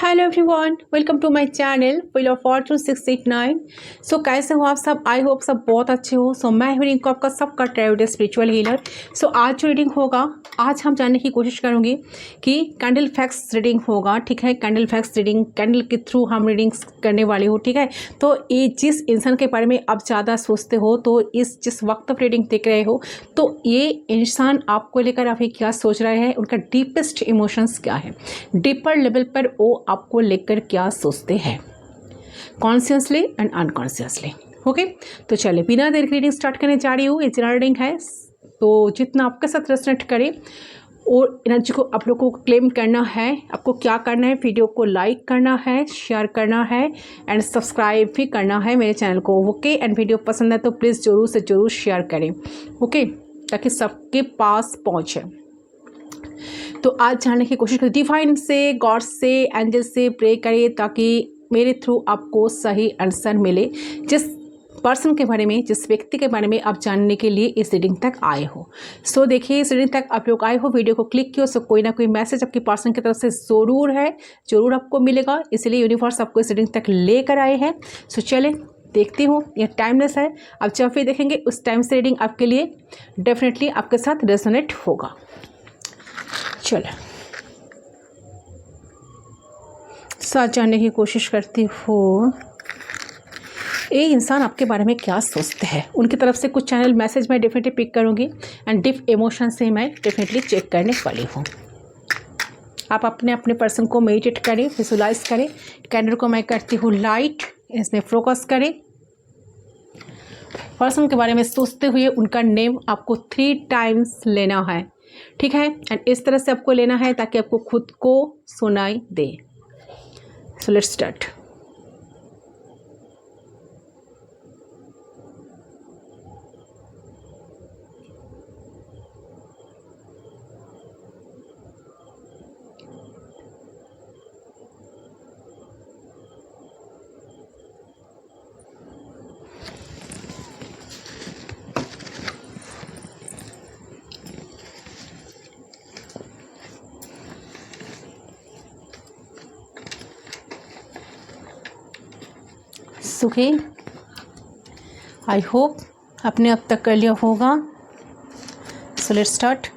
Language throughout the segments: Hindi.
Hello everyone, welcome to my channel wheel of fortune 689। So कैसे हो आप सब? आई होप सब बहुत अच्छे हो। सो मैं हूँ रिंकू, आपका सबका ट्रेवल स्पिरिचुअल हीलर। सो आज जो रीडिंग होगा, आज हम जानने की कोशिश करेंगे कि कैंडल फैक्ट्स रीडिंग होगा। ठीक है, कैंडल फैक्ट्स रीडिंग, कैंडल के थ्रू हम रीडिंग्स करने वाले हो। ठीक है, तो ये जिस इंसान के बारे में आप ज़्यादा सोचते हो, तो जिस वक्त आप रीडिंग देख रहे हो, तो ये इंसान आपको लेकर अभी क्या सोच रहा है, उनका डीपेस्ट इमोशंस क्या है, डीपर लेवल पर वो आपको लेकर क्या सोचते हैं, कॉन्शियसली एंड अनकॉन्शियसली। ओके, तो चलिए बिना देर रीडिंग स्टार्ट करने जा रही हूँ। ये जनरल रीडिंग है, तो जितना आपके साथ रेजोनेट करे और एनर्जी को आप लोगों को क्लेम करना है। आपको क्या करना है, वीडियो को लाइक करना है, शेयर करना है एंड सब्सक्राइब भी करना है मेरे चैनल को। ओके, एंड वीडियो पसंद है तो प्लीज़ ज़रूर से ज़रूर शेयर करें। ओके, ताकि सबके पास पहुँचे। तो आज जानने की कोशिश करें, डिवाइन से, गॉड से, एंजल से प्रे करें ताकि मेरे थ्रू आपको सही आंसर मिले। जिस पर्सन के बारे में, जिस व्यक्ति के बारे में आप जानने के लिए इस रीडिंग तक आए हो। सो देखिए, इस रीडिंग तक आप लोग आए हो, वीडियो को क्लिक किया, सो कोई ना कोई मैसेज आपकी पर्सन की तरफ से ज़रूर है, ज़रूर आपको मिलेगा। इसलिए यूनिवर्स आपको इस रीडिंग तक लेकर आए हैं। सो चलें देखती हूँ, यह टाइमलेस है। आप जब भी देखेंगे उस टाइम से रीडिंग आपके लिए डेफिनेटली आपके साथ रेजोनेट होगा। चलो साथ जानने की कोशिश करती हूँ, ये इंसान आपके बारे में क्या सोचते हैं। उनकी तरफ से कुछ चैनल मैसेज मैं डेफिनेटली पिक करूँगी एंड डीप इमोशन से मैं डेफिनेटली चेक करने वाली हूँ। आप अपने अपने पर्सन को मेडिटेट करें, विजुलाइज करें। कैंडल को मैं करती हूँ लाइट, इसमें फोकस करें। पर्सन के बारे में सोचते हुए उनका नेम आपको 3 टाइम्स लेना है। ठीक है, एंड इस तरह से आपको लेना है ताकि आपको खुद को सुनाई दे। So let's start. सुखी, आई होप आपने अब तक कर लिया होगा। So let's start.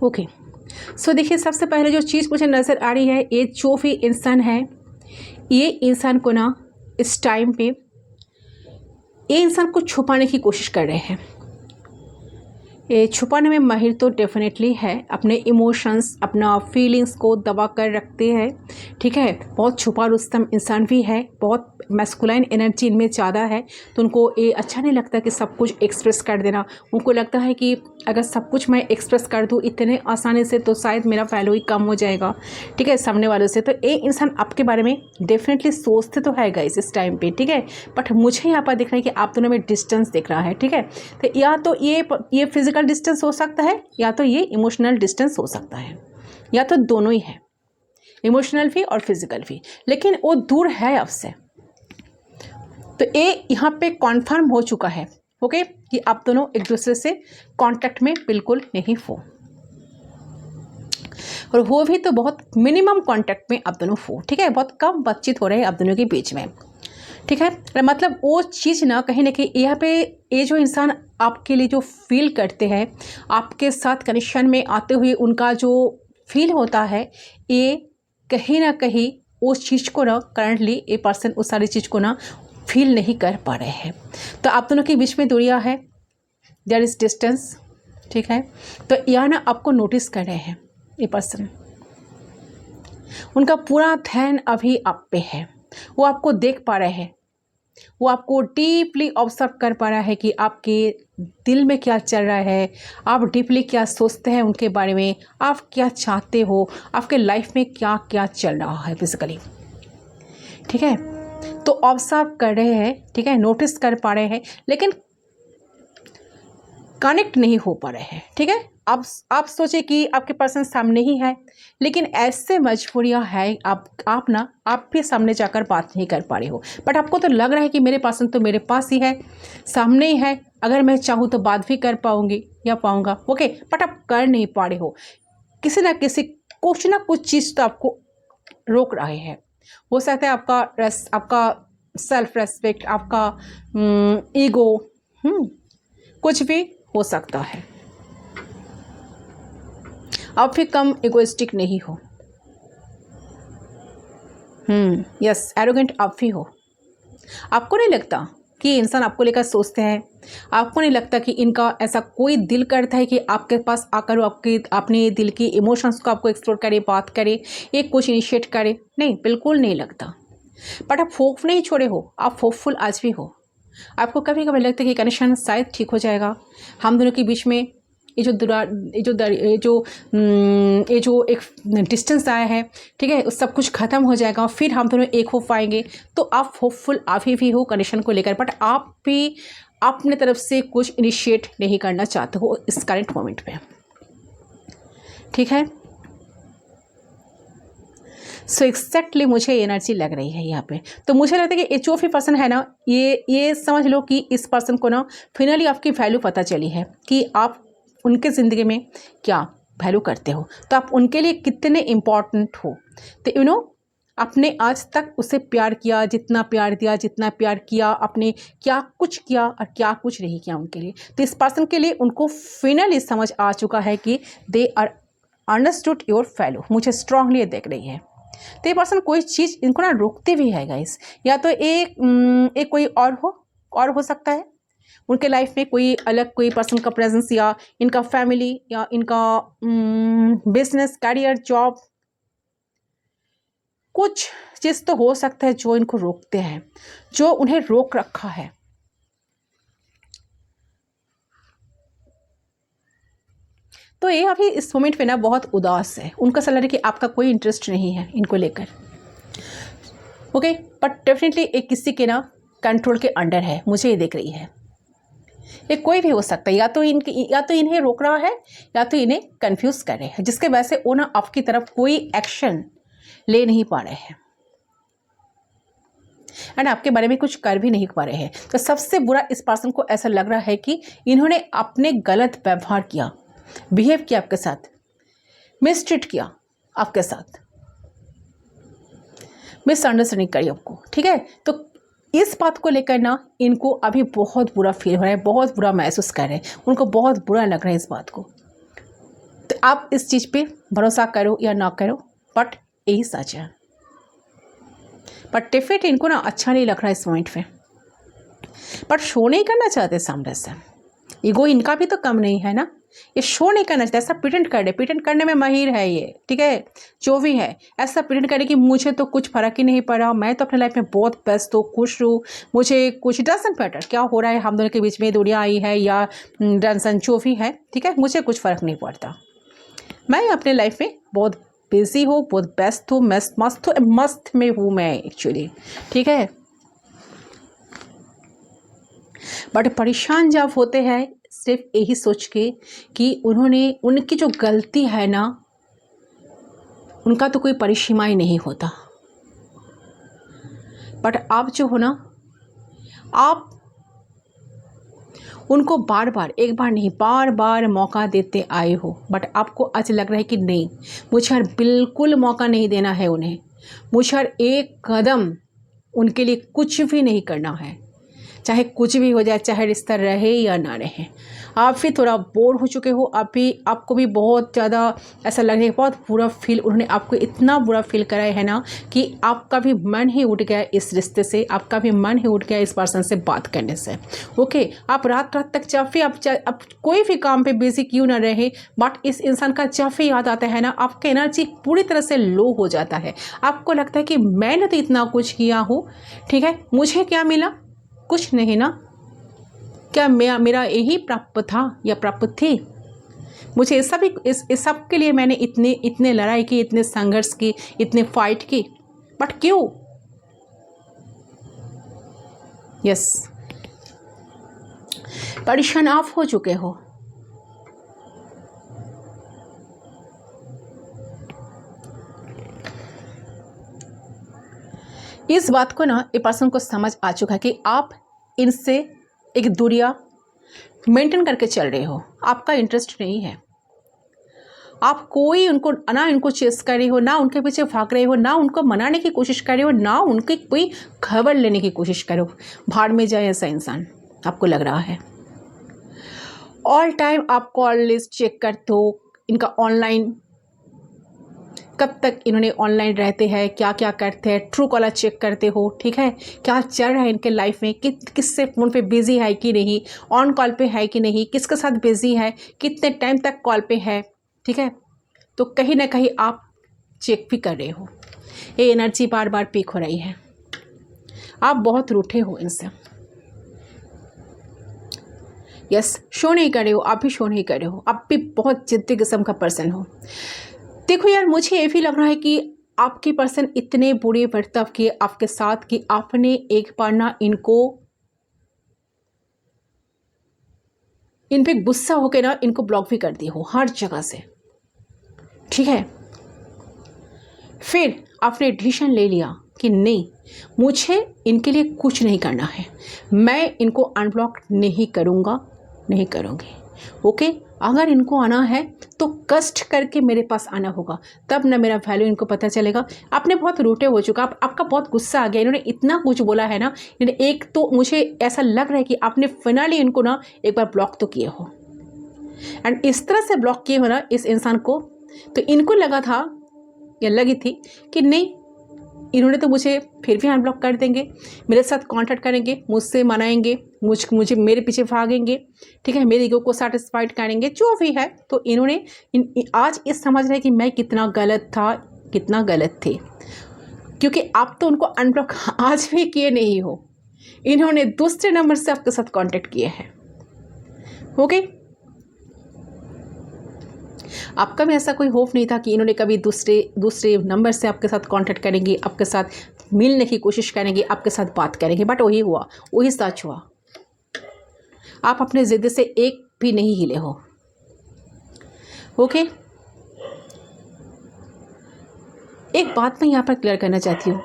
ओके, सो देखिए, सबसे पहले जो चीज़ मुझे नज़र आ रही है, ये जो भी इंसान है, ये इंसान को ना इस टाइम पे ये इंसान को छुपाने की कोशिश कर रहे हैं। ये छुपाने में माहिर तो डेफिनेटली है, अपने इमोशंस, अपना फीलिंग्स को दबा कर रखते हैं। ठीक है, बहुत छुपा रुस्तम इंसान भी है, बहुत मैस्कुलाइन एनर्जी इनमें ज़्यादा है। तो उनको ये अच्छा नहीं लगता कि सब कुछ एक्सप्रेस कर देना। उनको लगता है कि अगर सब कुछ मैं एक्सप्रेस कर दूँ इतने आसानी से तो शायद मेरा वैल्यू ही कम हो जाएगा। ठीक है, सामने वालों से। तो ये इंसान आपके बारे में डेफिनेटली सोचते तो है गाइस इस टाइम पे। ठीक है, बट मुझे यहाँ पर दिख रहा है कि आप दोनों में डिस्टेंस दिख रहा है। ठीक है, तो या तो ये फिजिकल डिस्टेंस हो सकता है, या तो ये इमोशनल डिस्टेंस हो सकता है, या तो दोनों ही है, इमोशनल भी और फिजिकल भी। लेकिन वो दूर है आपसे। तो ये यहाँ पे कॉन्फर्म हो चुका है, ओके, कि आप दोनों एक दूसरे से कांटेक्ट में बिल्कुल नहीं हो, और वो भी तो बहुत मिनिमम कांटेक्ट में आप दोनों हो। ठीक है, बहुत कम बातचीत हो रही है आप दोनों के बीच में। ठीक है, मतलब वो चीज़ ना कहीं यहाँ पे ये जो इंसान आपके लिए जो फील करते हैं, आपके साथ कनेक्शन में आते हुए उनका जो फील होता है, ये कहीं ना कहीं उस चीज़ को ना करंटली ये पर्सन उस सारी चीज़ को ना फील नहीं कर पा रहे हैं। तो आप दोनों के बीच में दूरियां है, देयर इज़ डिस्टेंस। ठीक है, तो यह ना आपको नोटिस कर रहे हैं ये पर्सन। उनका पूरा ध्यान अभी आप पे है। वो आपको देख पा रहे हैं, वो आपको डीपली ऑब्जर्व कर पा रहा है कि आपके दिल में क्या चल रहा है, आप डीपली क्या सोचते हैं उनके बारे में, आप क्या चाहते हो, आपके लाइफ में क्या क्या चल रहा है बेसिकली। ठीक है, तो ऑब्जर्व कर रहे हैं, ठीक है, नोटिस कर पा रहे हैं, लेकिन कनेक्ट नहीं हो पा रहे हैं। ठीक है, आप सोचे कि आपके पर्सन सामने ही है, लेकिन ऐसे मजबूरियां है आप भी सामने जाकर बात नहीं कर पा रहे हो, बट आपको तो लग रहा है कि मेरे पर्सन तो मेरे पास ही है, सामने ही है, अगर मैं चाहूँ तो बात भी कर पाऊंगी या पाऊंगा। ओके, बट आप कर नहीं पा रहे हो, किसी ना किसी कुछ ना कुछ चीज़ तो आपको रोक रहे हैं। हो सकता है आपका सेल्फ रेस्पेक्ट, आपका ईगो, कुछ भी हो सकता है। आप भी कम इगोइस्टिक नहीं हो, यस, एरोगेंट आप भी हो। आपको नहीं लगता कि इंसान आपको लेकर सोचते हैं, आपको नहीं लगता कि इनका ऐसा कोई दिल करता है कि आपके पास आकर अपने दिल की इमोशंस को आपको एक्सप्लोर करे, बात करे, एक कुछ इनिशिएट करे? नहीं, बिल्कुल नहीं लगता। बट आप होप नहीं छोड़े हो, आप होपफुल आज भी हो। आपको कभी कभी लगता है कि कनेक्शन शायद ठीक हो जाएगा, हम दोनों के बीच में ये जो एक डिस्टेंस आया है, ठीक है, सब कुछ ख़त्म हो जाएगा, फिर हम दोनों एक हो पाएंगे। तो आप होपफुल आप ही हो कनेक्शन को लेकर, बट आप भी अपने तरफ से कुछ इनिशिएट नहीं करना चाहते हो इस करंट मोमेंट पे। ठीक है, सो एक्जैक्टली मुझे एनर्जी लग रही है यहाँ पे। तो मुझे लगता है कि जो भी पर्सन है ना, ये समझ लो कि इस पर्सन को ना फाइनली आपकी वैल्यू पता चली है कि आप उनके ज़िंदगी में क्या वैल्यू करते हो, तो आप उनके लिए कितने इम्पॉर्टेंट हो। तो आपने आज तक उसे प्यार किया, जितना प्यार दिया, जितना प्यार किया, आपने क्या कुछ किया और क्या कुछ नहीं किया उनके लिए। तो इस पर्सन के लिए उनको फाइनली समझ आ चुका है कि they are understood your value. मुझे स्ट्रांगली देख रही है। तो ये पर्सन कोई चीज़ इनको ना रोकते भी है गाइस, या तो एक कोई और हो सकता है उनके लाइफ में कोई अलग कोई पर्सन का प्रेजेंस, या इनका फैमिली, या इनका बिजनेस, करियर, जॉब, कुछ चीज़ तो हो सकता है जो इनको रोकते हैं, जो उन्हें रोक रखा है। तो ये अभी इस मोमेंट पे ना बहुत उदास है, उनका ऐसा लग रहा है कि आपका कोई इंटरेस्ट नहीं है इनको लेकर। ओके, बट डेफिनेटली एक किसी के ना कंट्रोल के अंडर है, मुझे ये देख रही है। ये कोई भी हो सकता है, या तो इन्हें रोक रहा है, या तो इन्हें कंफ्यूज कर रहे हैं, जिसके वजह से वो ना आपकी तरफ कोई एक्शन ले नहीं पा रहे हैं एंड आपके बारे में कुछ कर भी नहीं पा रहे हैं। तो सबसे बुरा इस पर्सन को ऐसा लग रहा है कि इन्होंने अपने गलत व्यवहार किया, बिहेव किया आपके साथ, मिसट्रीट किया आपके साथ, मिसअंडरस्टैंडिंग करी आपको। ठीक है, तो इस बात को लेकर ना इनको अभी बहुत बुरा फील हो रहा है, बहुत बुरा महसूस कर रहे हैं, उनको बहुत बुरा लग रहा है इस बात को। तो आप इस चीज़ पे भरोसा करो या ना करो, बट यही सच है। बट डेफिनेटली इनको ना अच्छा नहीं लग रहा है इस पॉइंट पे, बट शो नहीं करना चाहते सामने से। ईगो इनका भी तो कम नहीं है ना, ये शो नहीं करना चाहते, ऐसा प्रिटेंड कर रहे, प्रिटेंड करने में माहिर है ये। ठीक है, जो भी है ऐसा प्रिटेंड करे कि मुझे तो कुछ फर्क ही नहीं पड़ा, मैं तो अपने लाइफ में बहुत बेस्ट हूँ, खुश हूँ, मुझे कुछ डजंट मैटर क्या हो रहा है, हम दोनों के बीच में दुनिया आई है या टेंशन जो भी है, ठीक है, मुझे कुछ फ़र्क नहीं पड़ता, मैं अपने लाइफ में बहुत बिजी हूँ, बहुत बेस्ट हूँ, मस्त में हूँ मैं एक्चुअली। ठीक है, बट परेशान जब होते हैं सिर्फ यही सोच के कि उनकी जो गलती है ना, उनका तो कोई परिसीमा ही नहीं होता। बट आप जो हो ना, आप उनको बार बार, एक बार नहीं बार बार मौका देते आए हो, बट आपको आज लग रहा है कि नहीं, मुझे हर बिल्कुल मौका नहीं देना है उन्हें, मुझे हर एक कदम उनके लिए कुछ भी नहीं करना है, चाहे कुछ भी हो जाए, चाहे रिश्ता रहे या ना रहे, आप भी थोड़ा बोर हो चुके हो, अभी आपको भी बहुत ज़्यादा ऐसा लग रहा है, बहुत बुरा फील, उन्होंने आपको इतना बुरा फील कराया है ना कि आपका भी मन ही उठ गया इस रिश्ते से, आपका भी मन ही उठ गया इस पर्सन से बात करने से। ओके, आप रात रात तक जब भी आप कोई भी काम पे बिजी क्यों ना रहे, बट इस इंसान का जब भी याद आता है ना, आपका एनर्जी पूरी तरह से लो हो जाता है। आपको लगता है कि मैंने तो इतना कुछ किया हूँ, ठीक है, मुझे क्या मिला, कुछ नहीं ना, क्या मेरा यही प्राप्त था या प्राप्त थी, मुझे इस सब के लिए मैंने इतने लड़ाई की, इतने संघर्ष की, इतने फाइट की, बट क्यों? यस, परेशान आप हो चुके हो। इस बात को ना ये पर्सन को समझ आ चुका है कि आप इनसे एक दूरिया मेंटेन करके चल रहे हो, आपका इंटरेस्ट नहीं है, आप कोई उनको ना इनको चेस कर रहे हो, ना उनके पीछे भाग रहे हो, ना उनको मनाने की कोशिश कर रहे हो, ना उनकी कोई खबर लेने की कोशिश करो। भाड़ में जाए ऐसा इंसान आपको लग रहा है। ऑल टाइम आप कॉल लिस्ट चेक करते हो, इनका ऑनलाइन, कब तक इन्होंने ऑनलाइन रहते हैं, क्या क्या करते हैं, ट्रू कॉलर चेक करते हो, ठीक है, क्या चल रहा है इनके लाइफ में, किससे फ़ोन पे बिजी है कि नहीं, ऑन कॉल पे है कि नहीं, किसके साथ बिजी है, कितने टाइम तक कॉल पे है, ठीक है। तो कहीं ना कहीं आप चेक भी कर रहे हो, ये एनर्जी बार बार पीक हो रही है, आप बहुत रूठे हो इनसे। यस, शो नहीं कर रहे हो, आप भी शो नहीं कर रहे हो, आप भी बहुत जिद्दी किस्म का पर्सन हो। देखो यार, मुझे ये भी लग रहा है कि आपके पर्सन इतने बुरे बर्ताव किए आपके साथ कि आपने एक बार ना इन पे गुस्सा होकर ना इनको ब्लॉक भी कर दिए हो हर जगह से, ठीक है। फिर आपने डिसीजन ले लिया कि नहीं, मुझे इनके लिए कुछ नहीं करना है, मैं इनको अनब्लॉक नहीं करूँगा, नहीं करूँगी। ओके, अगर इनको आना है तो कष्ट करके मेरे पास आना होगा, तब ना मेरा वैल्यू इनको पता चलेगा। आपने बहुत रूठे हो चुका, आपका बहुत गुस्सा आ गया, इन्होंने इतना कुछ बोला है ना, इन्होंने एक तो मुझे ऐसा लग रहा है कि आपने फाइनली इनको ना एक बार ब्लॉक तो किए हो, एंड इस तरह से ब्लॉक किए हो ना इस इंसान को, तो इनको लगा था या लगी थी कि नहीं, इन्होंने तो मुझे फिर भी अनब्लॉक कर देंगे, मेरे साथ कांटेक्ट करेंगे, मुझसे मनाएंगे, मुझे मेरे पीछे भागेंगे, ठीक है, मेरे ईगो को सेटिस्फाइड करेंगे, जो भी है। तो इन्होंने आज इस समझ रहे कि मैं कितना गलत था, कितना गलत थे, क्योंकि आप तो उनको अनब्लॉक आज भी किए नहीं हो, इन्होंने दूसरे नंबर से आपके साथ कांटेक्ट किए हैं। ओके, आपका भी ऐसा कोई होप नहीं था कि इन्होंने कभी दूसरे नंबर से आपके साथ कांटेक्ट करेंगे, आपके साथ मिलने की कोशिश करेंगे, आपके साथ बात करेंगे, बट वही हुआ, वही सच हुआ। आप अपने जिद से एक भी नहीं हिले हो। ओके, एक बात मैं यहाँ पर क्लियर करना चाहती हूँ,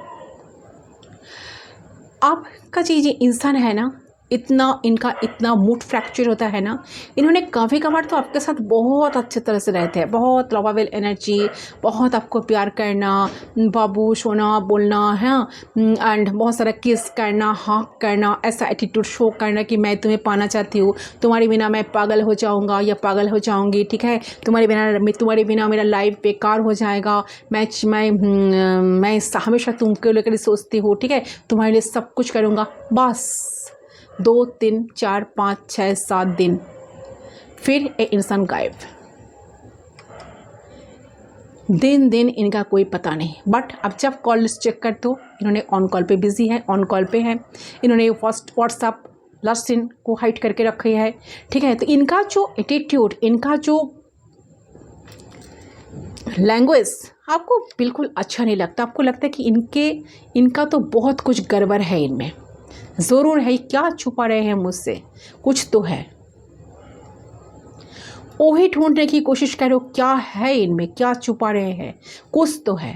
आपका ये इंसान है ना, इनका इतना मूड फ्रैक्चर होता है ना, इन्होंने कभी कभार तो आपके साथ बहुत अच्छे तरह से रहते हैं, बहुत लवेबल एनर्जी, बहुत आपको प्यार करना, बाबू सोना बोलना है, एंड बहुत सारा किस करना, हक करना, ऐसा एटीट्यूड शो करना कि मैं तुम्हें पाना चाहती हूँ, तुम्हारे बिना मैं पागल हो जाऊँगा या पागल हो जाऊँगी, ठीक है, तुम्हारे बिना मेरा लाइफ बेकार हो जाएगा, मैं हमेशा तुमको लेकर सोचती हूँ, ठीक है, तुम्हारे लिए सब कुछ करूँगा। बस 2 3 4 5 6 7 दिन, फिर एक इंसान गायब, दिन इनका कोई पता नहीं। बट अब जब कॉल लिस्ट चेक करते हो, इन्होंने ऑन कॉल पे बिजी है, ऑन कॉल पे है, इन्होंने व्हाट्सअप लास्ट सीन को हाइड करके रखी है, ठीक है। तो इनका जो एटीट्यूड, इनका जो लैंग्वेज आपको बिल्कुल अच्छा नहीं लगता, आपको लगता है कि इनका तो बहुत कुछ गड़बड़ है, इनमें ज़रूर है, क्या छुपा रहे हैं मुझसे, कुछ तो है, वही ढूंढने की कोशिश करो, क्या है इनमें, क्या छुपा रहे हैं, कुछ तो है।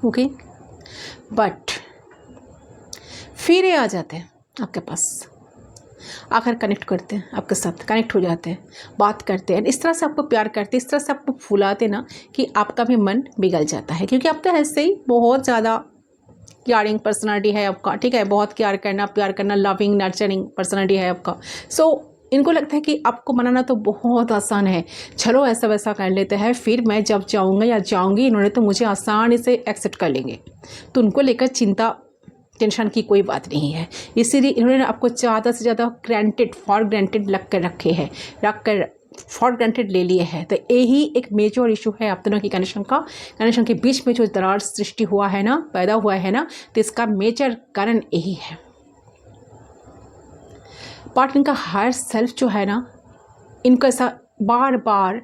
ओके, बट फिर ये आ जाते हैं आपके पास, आकर कनेक्ट करते हैं, आपके साथ कनेक्ट हो जाते हैं, बात करते हैं, इस तरह से आपको प्यार करते हैं, इस तरह से आपको फुलाते ना कि आपका भी मन बिगड़ जाता है, क्योंकि आप तो ऐसे ही बहुत ज़्यादा केयरिंग पर्सनालिटी है आपका, ठीक है, बहुत केयर करना, प्यार करना, लविंग नर्चरिंग पर्सनालिटी है आपका। सो इनको लगता है कि आपको मनाना तो बहुत आसान है, चलो ऐसा वैसा कर लेते हैं, फिर मैं जब जाऊँगा या जाऊँगी इन्होंने तो मुझे आसानी से एक्सेप्ट कर लेंगे। तो उनको लेकर चिंता टेंशन की कोई बात नहीं है, इसीलिए इन्होंने आपको ज़्यादा से ज़्यादा फॉर ग्रांटेड फॉर ग्रांटेड ले लिए हैं। तो यही एक मेजर इशू है आप दोनों की कनेक्शन के बीच में जो दरार सृष्टि हुआ है ना, पैदा हुआ है ना, तो इसका मेजर कारण यही है। पार्टनर का हायर सेल्फ जो है ना, इनको ऐसा बार बार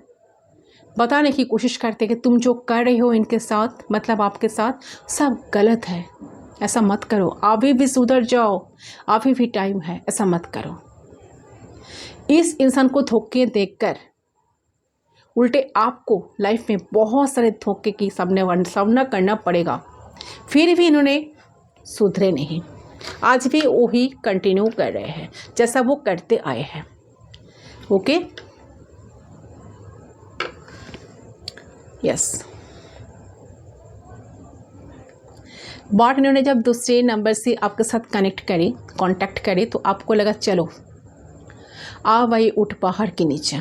बताने की कोशिश करते कि तुम जो कर रहे हो इनके साथ, मतलब आपके साथ, सब गलत है, ऐसा मत करो, अभी भी सुधर जाओ, अभी भी टाइम है, ऐसा मत करो। इस इंसान को धोखे देकर उल्टे आपको लाइफ में बहुत सारे धोखे की सामना करना पड़ेगा। फिर भी इन्होंने सुधरे नहीं, आज भी वही कंटिन्यू कर रहे हैं जैसा वो करते आए हैं। Okay, yes. बट इन्होंने जब दूसरे नंबर से आपके साथ कांटेक्ट करे तो आपको लगा चलो आ भाई उठ बाहर के नीचे,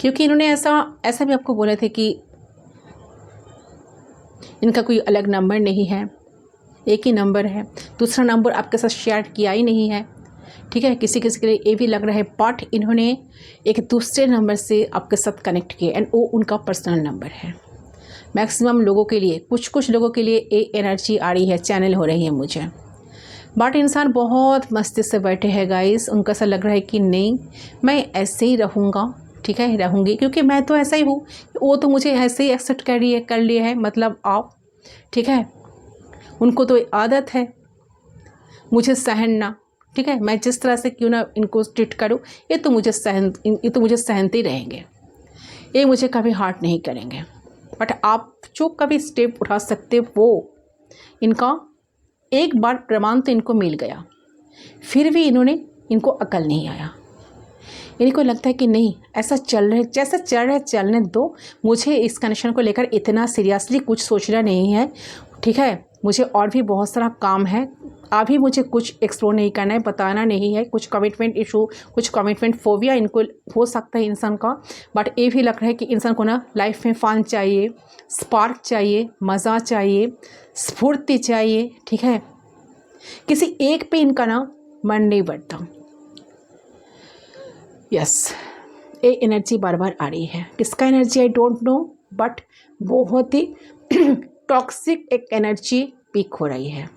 क्योंकि इन्होंने ऐसा भी आपको बोले थे कि इनका कोई अलग नंबर नहीं है, एक ही नंबर है, दूसरा नंबर आपके साथ शेयर किया ही नहीं है, ठीक है। किसी के लिए ये भी लग रहा है, बट इन्होंने एक दूसरे नंबर से आपके साथ कनेक्ट किया एंड वो उनका पर्सनल नंबर है। मैक्सिमम लोगों के लिए, कुछ लोगों के लिए ये एनर्जी आ रही है, चैनल हो रही है मुझे। बट इंसान बहुत मस्ती से बैठे हैं गाइस, उनको ऐसा लग रहा है कि नहीं मैं ऐसे ही रहूँगा, ठीक है, रहूँगी, क्योंकि मैं तो ऐसा ही हूँ, वो तो मुझे ऐसे ही एक्सेप्ट कर लिए है, मतलब आप, ठीक है। उनको तो आदत है मुझे सहना, ठीक है, मैं जिस तरह से क्यों ना इनको ट्रीट करूँ, ये तो मुझे सहनते ही रहेंगे, ये मुझे कभी हर्ट नहीं करेंगे। बट आप जो कभी स्टेप उठा सकते वो, इनका एक बार प्रमाण तो इनको मिल गया, फिर भी इनको अकल नहीं आया। इनको लगता है कि नहीं ऐसा जैसा चल रहा है चलने दो, मुझे इस कनेक्शन को लेकर इतना सीरियसली कुछ सोचना नहीं है, ठीक है, मुझे और भी बहुत सारा काम है, अभी मुझे कुछ एक्सप्लोर नहीं करना है, बताना नहीं है, कुछ कमिटमेंट इशू, कुछ कमिटमेंट फोबिया इनको हो सकता है इंसान का। बट ये भी लग रहा है कि इंसान को ना लाइफ में फन चाहिए, स्पार्क चाहिए, मज़ा चाहिए, स्फूर्ति चाहिए, ठीक है, किसी एक पे इनका ना मन नहीं बढ़ता। यस, ये एनर्जी बार बार आ रही है, किसका energy I don't know, but बहुत ही टॉक्सिक एक एनर्जी पीक हो रही है।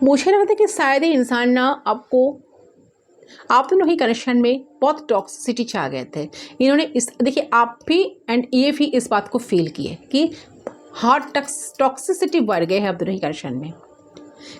मुझे लगता है कि शायद ये इंसान ना आप दोनों ही कनेक्शन में बहुत टॉक्सिसिटी छा गए थे। इन्होंने देखिए आप भी एंड ये भी इस बात को फील किए कि हार्ट टॉक्सिसिटी बढ़ गए हैं आप दोनों ही कनेक्शन में,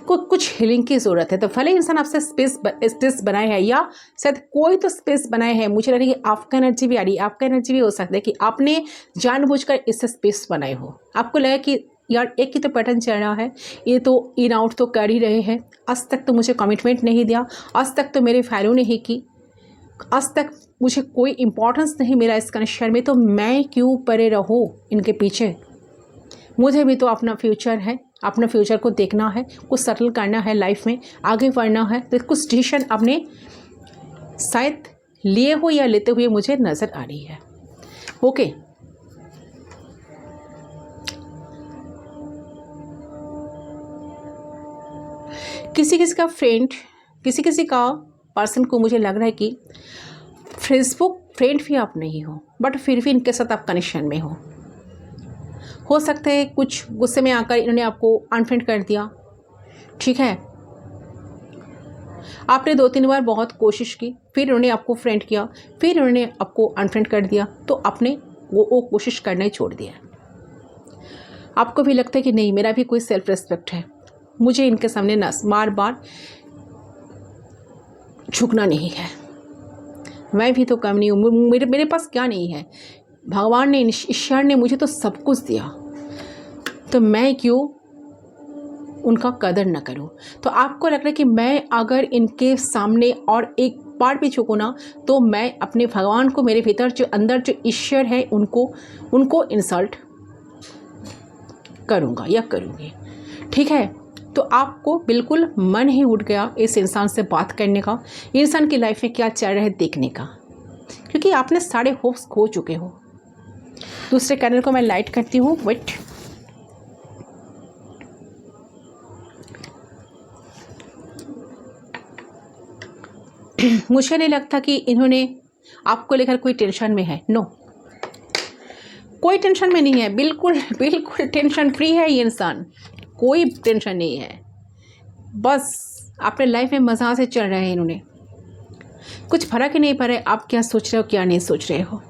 कुछ हीलिंग की ज़रूरत है। तो भले इंसान आपसे स्पेस बनाए है या शायद कोई तो स्पेस बनाए है, मुझे लग रहा है कि आपका एनर्जी भी आ रही है, आपका एनर्जी भी हो सकता है कि आपने जानबूझकर इससे स्पेस बनाए हो। आपको लगा कि यार एक ही तो पैटर्न चल रहा है, ये तो इन आउट तो कर ही रहे हैं, आज तक तो मुझे कमिटमेंट नहीं दिया, आज तक तो मेरे वैल्यू नहीं की, आज तक मुझे कोई इम्पोर्टेंस नहीं मिला इस कनेक्शन में, तो मैं क्यों परे रहूँ इनके पीछे। मुझे भी तो अपना फ्यूचर है, अपना फ्यूचर को देखना है, कुछ सेटल करना है, लाइफ में आगे बढ़ना है, तो कुछ डिसीजन आपने शायद लिए हो या लेते हुए मुझे नज़र आ रही है। ओके, किसी का फ्रेंड, किसी का पर्सन को मुझे लग रहा है कि फेसबुक फ्रेंड भी आप नहीं हो, बट फिर भी इनके साथ आप कनेक्शन में हो सकता है कुछ गुस्से में आकर इन्होंने आपको अनफ्रेंड कर दिया, ठीक है, आपने 2-3 बार बहुत कोशिश की, फिर उन्होंने आपको फ्रेंड किया, फिर उन्होंने आपको अनफ्रेंड कर दिया, तो आपने वो कोशिश करना ही छोड़ दिया। आपको भी लगता है कि नहीं मेरा भी कोई सेल्फ रिस्पेक्ट है, मुझे इनके सामने बार बार झुकना नहीं है, मैं भी तो कम नहीं हूँ, मेरे पास क्या नहीं है, भगवान ने, ईश्वर ने मुझे तो सब कुछ दिया, तो मैं क्यों उनका कदर न करूं। तो आपको लग रहा है कि मैं अगर इनके सामने और एक बार भी झुकूँ ना, तो मैं अपने भगवान को, मेरे भीतर जो अंदर जो ईश्वर है उनको इंसल्ट करूँगा या करूँगी, ठीक है। तो आपको बिल्कुल मन ही उठ गया इस इंसान से बात करने का, इंसान की लाइफ में क्या चल रहा है देखने का, क्योंकि आपने सारे होप्स खो चुके हो। दूसरे कैंडल को मैं लाइट करती हूँ। वेट, मुझे नहीं लगता कि इन्होंने आपको लेकर कोई टेंशन में है। नो, कोई टेंशन में नहीं है, बिल्कुल बिल्कुल टेंशन फ्री है ये इंसान, कोई टेंशन नहीं है। बस अपने लाइफ में मज़ा से चल रहे हैं इन्होंने, कुछ फर्क ही नहीं पड़ रहा है आप क्या सोच रहे हो क्या नहीं सोच रहे हो।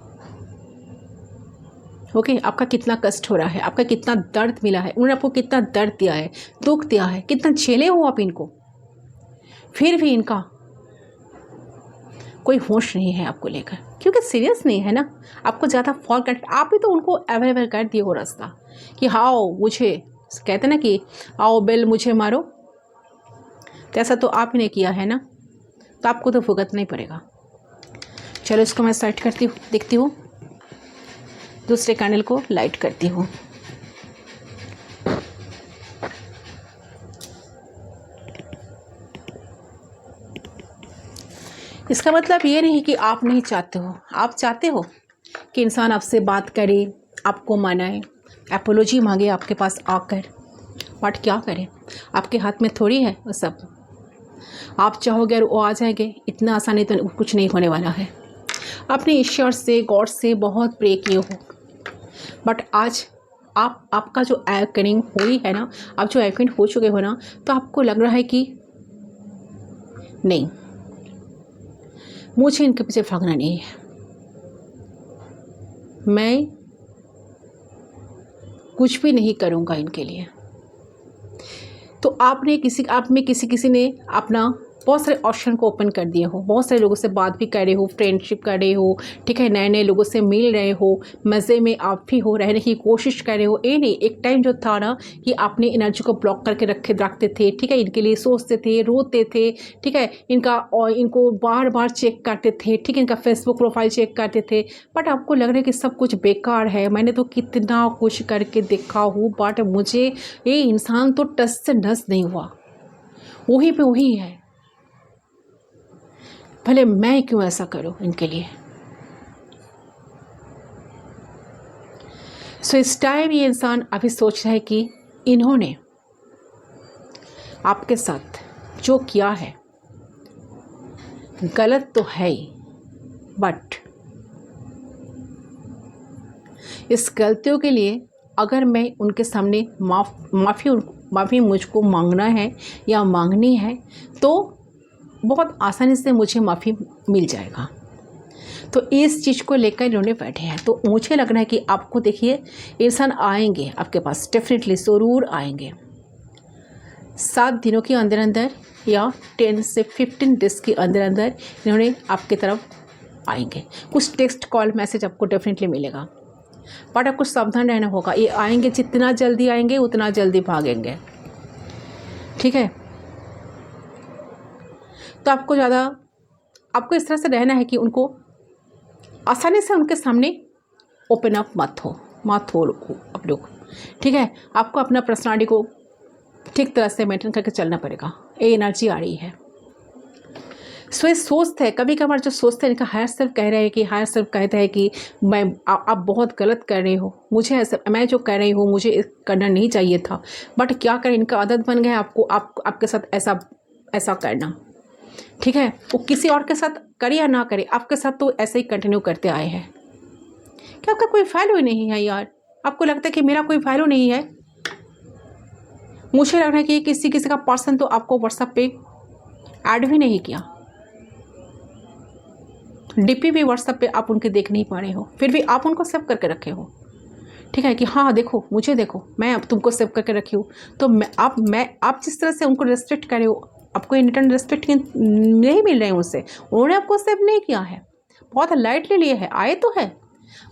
ओके, आपका कितना कष्ट हो रहा है, आपका कितना दर्द मिला है, उन्होंने आपको कितना दर्द दिया है, दुख दिया है, कितना झेले हो आप इनको, फिर भी इनका कोई होश नहीं है आपको लेकर, क्योंकि सीरियस नहीं है ना। आपको ज़्यादा फॉल कर, आप ही तो उनको अवेलेबल कर दिए हो रास्ता कि हाओ मुझे, कहते ना कि आओ बेल मुझे मारो, तो ऐसा तो आप ही ने किया है ना, तो आपको तो भुगतना ही पड़ेगा। चलो इसको मैं सेट करती हूँ, देखती हूँ, दूसरे कैंडल को लाइट करती हूँ। इसका मतलब ये नहीं कि आप नहीं चाहते हो, आप चाहते हो कि इंसान आपसे बात करे, आपको मनाए, एपोलॉजी मांगे आपके पास आकर, बट क्या करें, आपके हाथ में थोड़ी है वो सब। आप चाहोगे और वो आ जाएंगे, इतना आसानी तो कुछ नहीं होने वाला है। अपने ईश्वर से, गॉड से बहुत प्रे किए हो, बट आज आपका जो एवकनिंग हुई है ना, आप जो एवकन हो चुके हो ना, तो आपको लग रहा है कि नहीं, मुझे इनके पीछे भागना नहीं है, मैं कुछ भी नहीं करूँगा इनके लिए। तो आप में किसी ने अपना बहुत सारे ऑप्शन को ओपन कर दिए हो, बहुत सारे लोगों से बात भी कर रहे हो, फ्रेंडशिप कर रहे हो, ठीक है, नए नए लोगों से मिल रहे हो, मज़े में आप भी हो, रहने की कोशिश कर रहे हो। ये नहीं, एक टाइम जो था ना कि आपने एनर्जी को ब्लॉक करके रखते थे, ठीक है, इनके लिए सोचते थे, रोते थे, ठीक है, इनको बार बार चेक करते थे, ठीक है, इनका फेसबुक प्रोफाइल चेक करते थे, बट आपको लग रहा है कि सब कुछ बेकार है, मैंने तो कितना कुछ करके देखा हूँ, बट मुझे ये इंसान तो टच से नस नहीं हुआ, वही पे वही है, भले मैं क्यों ऐसा करूं इनके लिए। सो इस टाइम ये इंसान अभी सोच रहा है कि इन्होंने आपके साथ जो किया है गलत तो है ही, बट इस गलतियों के लिए अगर मैं उनके सामने माफ़ी मुझको मांगना है या मांगनी है तो बहुत आसानी से मुझे माफ़ी मिल जाएगा। तो इस चीज़ को लेकर इन्होंने बैठे हैं। तो मुझे लग रहा है कि आपको देखिए इंसान आएंगे आपके पास, डेफिनेटली ज़रूर आएंगे 7 दिनों के अंदर अंदर या 10 से 15 डेज के अंदर अंदर इन्होंने आपके तरफ आएंगे। कुछ टेक्स्ट कॉल मैसेज आपको डेफिनेटली मिलेगा, बट आपको सावधान रहना होगा। ये आएंगे, जितना जल्दी आएंगे उतना जल्दी भागेंगे, ठीक है। तो आपको इस तरह से रहना है कि उनको आसानी से उनके सामने ओपन अप मत हो आप लोग, ठीक है। आपको अपना पर्सनालिटी को ठीक तरह से मेंटेन करके चलना पड़ेगा। ये एनर्जी आ रही है। सो ये सोचते हैं, कभी कभार जो सोचते हैं, इनका हायर सेल्फ कह रहे हैं कि हायर सेल्फ कहता है कि आप बहुत गलत कर रहे हो, मैं जो कर रही हूँ मुझे करना नहीं चाहिए था, बट क्या करें, इनका आदत बन गया है आपके साथ ऐसा करना, ठीक है। वो किसी और के साथ करे या ना करे, आपके साथ तो ऐसे ही कंटिन्यू करते आए हैं। क्या आपका कोई वैल्यू ही नहीं है यार? आपको लगता है कि मेरा कोई वैल्यू नहीं है? मुझे लग रहा है कि किसी का पर्सन तो आपको व्हाट्सएप पे ऐड भी नहीं किया, डीपी भी व्हाट्सएप पे आप उनके देख नहीं पा रहे हो, फिर भी आप उनको सेव करके रखे हो, ठीक है, कि हाँ देखो मुझे देखो, मैं अब तुमको सेव करके रखी हूँ। तो आप जिस तरह से उनको रेस्पेक्ट करे हो, आपको इन रिटर्न रेस्पेक्ट नहीं मिल रहे हैं उनसे, उन्होंने आपको सेव नहीं किया है, बहुत लाइटली लिए है, आए तो है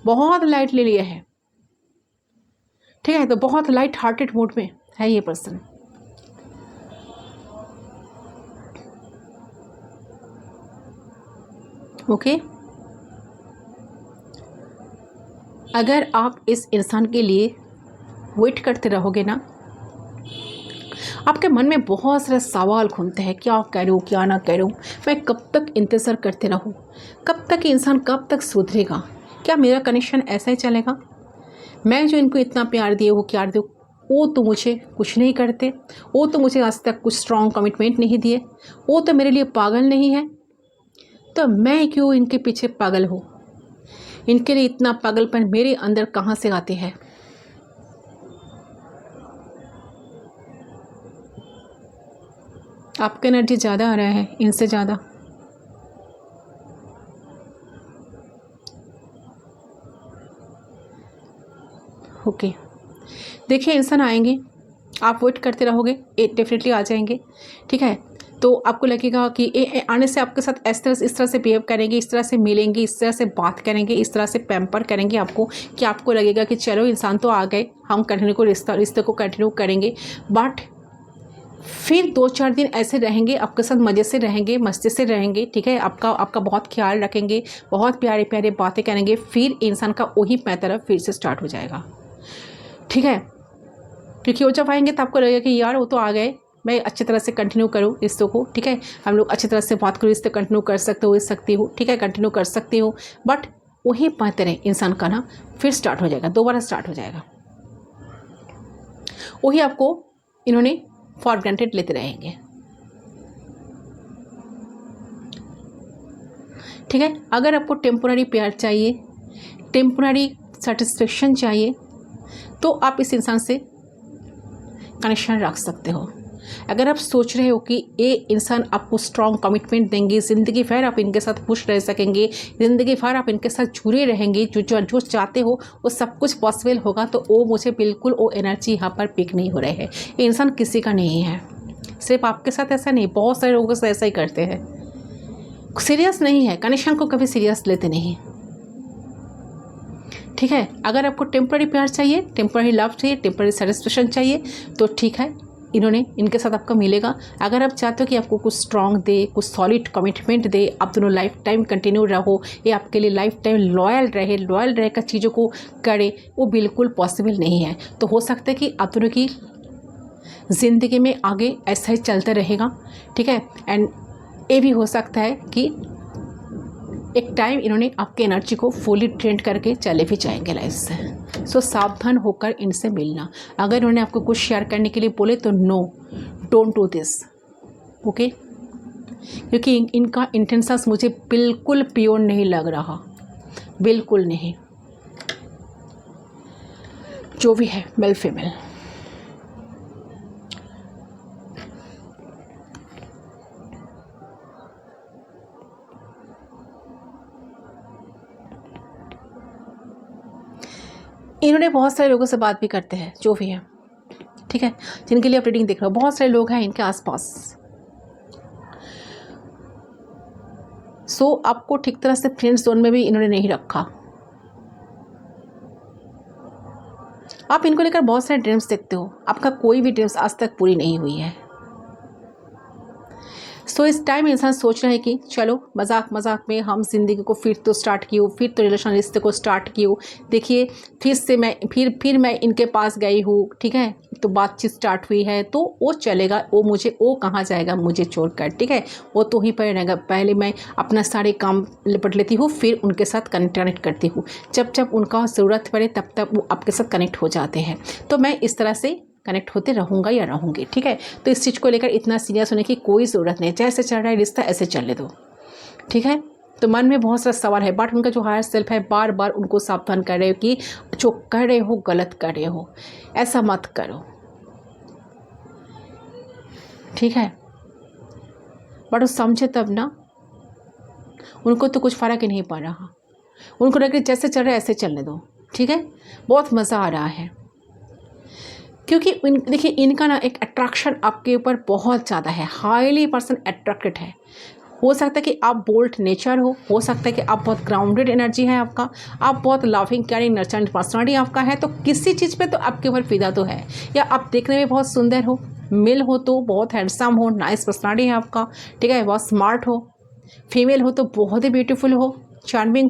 बहुत लाइटली लिए है, ठीक है। तो बहुत लाइट हार्टेड मूड में है ये पर्सन। ओके, अगर आप इस इंसान के लिए वेट करते रहोगे ना, आपके मन में बहुत सारे सवाल घूमते हैं, क्या करूँ क्या ना करूँ, मैं कब तक इंतज़ार करते रहूँ, कब तक इंसान कब तक सुधरेगा, क्या मेरा कनेक्शन ऐसा ही चलेगा, मैं जो इनको इतना प्यार दिए वो क्या दूँ, वो तो मुझे कुछ नहीं करते, वो तो मुझे आज तक कुछ स्ट्रॉन्ग कमिटमेंट नहीं दिए, वो तो मेरे लिए पागल नहीं है, तो मैं क्यों इनके पीछे पागल हूँ, इनके लिए इतना पागलपन मेरे अंदर कहाँ से आते हैं। आपका एनर्जी ज़्यादा आ रहा है इनसे ज़्यादा। ओके, देखिए इंसान आएंगे, आप वेट करते रहोगे, ये डेफिनेटली आ जाएंगे, ठीक है। तो आपको लगेगा कि ये आने से आपके साथ इस तरह से बिहेव करेंगे, इस तरह से मिलेंगे, इस तरह से बात करेंगे, इस तरह से पैम्पर करेंगे आपको, कि आपको लगेगा कि चलो इंसान तो आ गए, हम कंटिन्यू को रिश्ते को कंटिन्यू करेंगे। बट फिर 2-4 दिन ऐसे रहेंगे, आपके साथ मज़े से रहेंगे, मस्ती से रहेंगे, ठीक है, आपका बहुत ख्याल रखेंगे, बहुत प्यारे प्यारे बातें करेंगे, फिर इंसान का वही पैतरा फिर से स्टार्ट हो जाएगा, ठीक है। क्योंकि वो जब आएंगे तो आपको लगेगा कि यार वो तो आ गए, मैं अच्छी तरह से कंटिन्यू करूँ रिश्तों को, ठीक है, हम लोग अच्छी तरह से बात करूँ, रिश्ते कंटिन्यू कर सकती हूँ, ठीक है, कंटिन्यू कर सकती हूँ। बट वही पैतरे इंसान का ना फिर स्टार्ट हो जाएगा, दोबारा स्टार्ट हो जाएगा, वही आपको इन्होंने फॉर ग्रांटेड लेते रहेंगे, ठीक है। अगर आपको टेम्पोररी प्यार चाहिए, टेम्पोररी सेटिस्फेक्शन चाहिए, तो आप इस इंसान से कनेक्शन रख सकते हो। अगर आप सोच रहे हो कि ये इंसान आपको स्ट्रॉन्ग कमिटमेंट देंगे, ज़िंदगी भर आप इनके साथ खुश रह सकेंगे, ज़िंदगी भर आप इनके साथ जुड़े रहेंगे, जो चाहते हो वो सब कुछ पॉसिबल होगा, तो वो मुझे बिल्कुल वो एनर्जी यहाँ पर पिक नहीं हो रहे है। ये इंसान किसी का नहीं है, सिर्फ आपके साथ ऐसा नहीं, बहुत सारे लोगों के साथ ऐसा ही करते हैं, सीरियस नहीं है, कनेक्शन को कभी सीरियस लेते नहीं, ठीक है। अगर आपको टेम्पररी प्यार चाहिए, टेम्पररी लव चाहिए, टेम्पररी सेटिस्फेक्शन चाहिए, तो ठीक है, इनके साथ आपका मिलेगा। अगर आप चाहते हो कि आपको कुछ स्ट्रॉन्ग दे, कुछ सॉलिड कमिटमेंट दे, आप दोनों लाइफ टाइम कंटिन्यू रहो, ये आपके लिए लाइफ टाइम लॉयल रहकर चीज़ों को करे, वो बिल्कुल पॉसिबल नहीं है। तो हो सकता है कि आप दोनों की ज़िंदगी में आगे ऐसा ही चलता रहेगा, ठीक है। एंड ये भी हो सकता है कि एक टाइम इन्होंने आपके एनर्जी को फुली ट्रेंड करके चले भी जाएंगे लाइफ से। सो सावधान होकर इनसे मिलना। अगर इन्होंने आपको कुछ शेयर करने के लिए बोले तो no, don't do this, okay, क्योंकि इनका इंटेंशंस मुझे बिल्कुल प्योर नहीं लग रहा, बिल्कुल नहीं। जो भी है, मेल फीमेल, इन्होंने बहुत सारे लोगों से बात भी करते हैं, जो भी है, ठीक है, जिनके लिए आप रीडिंग देख रहे हो, बहुत सारे लोग हैं इनके आसपास। सो आपको ठीक तरह से फ्रेंड जोन में भी इन्होंने नहीं रखा। आप इनको लेकर बहुत सारे ड्रीम्स देखते हो, आपका कोई भी ड्रीम्स आज तक पूरी नहीं हुई है। सो इस टाइम इंसान सोच रहा है कि चलो मजाक में हम जिंदगी को फिर तो स्टार्ट किए, फिर तो रिश्ते को स्टार्ट किए, देखिए फिर से मैं फिर मैं इनके पास गई हूँ, ठीक है, तो बातचीत स्टार्ट हुई है, तो वो चलेगा, वो कहाँ जाएगा मुझे छोड़कर, ठीक है, वो तो ही पर रहेगा। पहले मैं अपना सारे काम निपट लेती हूँ, फिर उनके साथ कनेक्ट करती हूँ, जब उनका ज़रूरत पड़े तब वो आपके साथ कनेक्ट हो जाते हैं। तो मैं इस तरह से कनेक्ट होते रहूँगा या रहूँगी, ठीक है। तो इस चीज़ को लेकर इतना सीरियस होने की कोई ज़रूरत नहीं, जैसे चल रहा है रिश्ता ऐसे चलने दो, ठीक है। तो मन में बहुत सारा सवाल है, बट उनका जो हायर सेल्फ है बार बार उनको सावधान कर रहे हो कि जो कर रहे हो गलत कर रहे हो, ऐसा मत करो, ठीक है। बट वो समझे तब ना, उनको तो कुछ फ़र्क ही नहीं पड़ रहा, उनको लगे जैसे चल रहा है ऐसे चलने दो, ठीक है। बहुत मज़ा आ रहा है, क्योंकि देखिए इनका ना एक अट्रैक्शन आपके ऊपर बहुत ज़्यादा है, हाईली पर्सन अट्रैक्टेड है। हो सकता है कि आप बोल्ड नेचर हो सकता है कि आप बहुत ग्राउंडेड एनर्जी है आपका, आप बहुत लविंग केयरिंग नर्चरिंग पर्सनालिटी आपका है, तो किसी चीज़ पे तो आपके ऊपर फिदा तो है। या आप देखने में बहुत सुंदर हो, मेल हो तो बहुत हैंडसम हो, नाइस पर्सनालिटी है आपका, ठीक है, बहुत स्मार्ट हो, फीमेल हो तो बहुत ही ब्यूटीफुल हो, चार्मिंग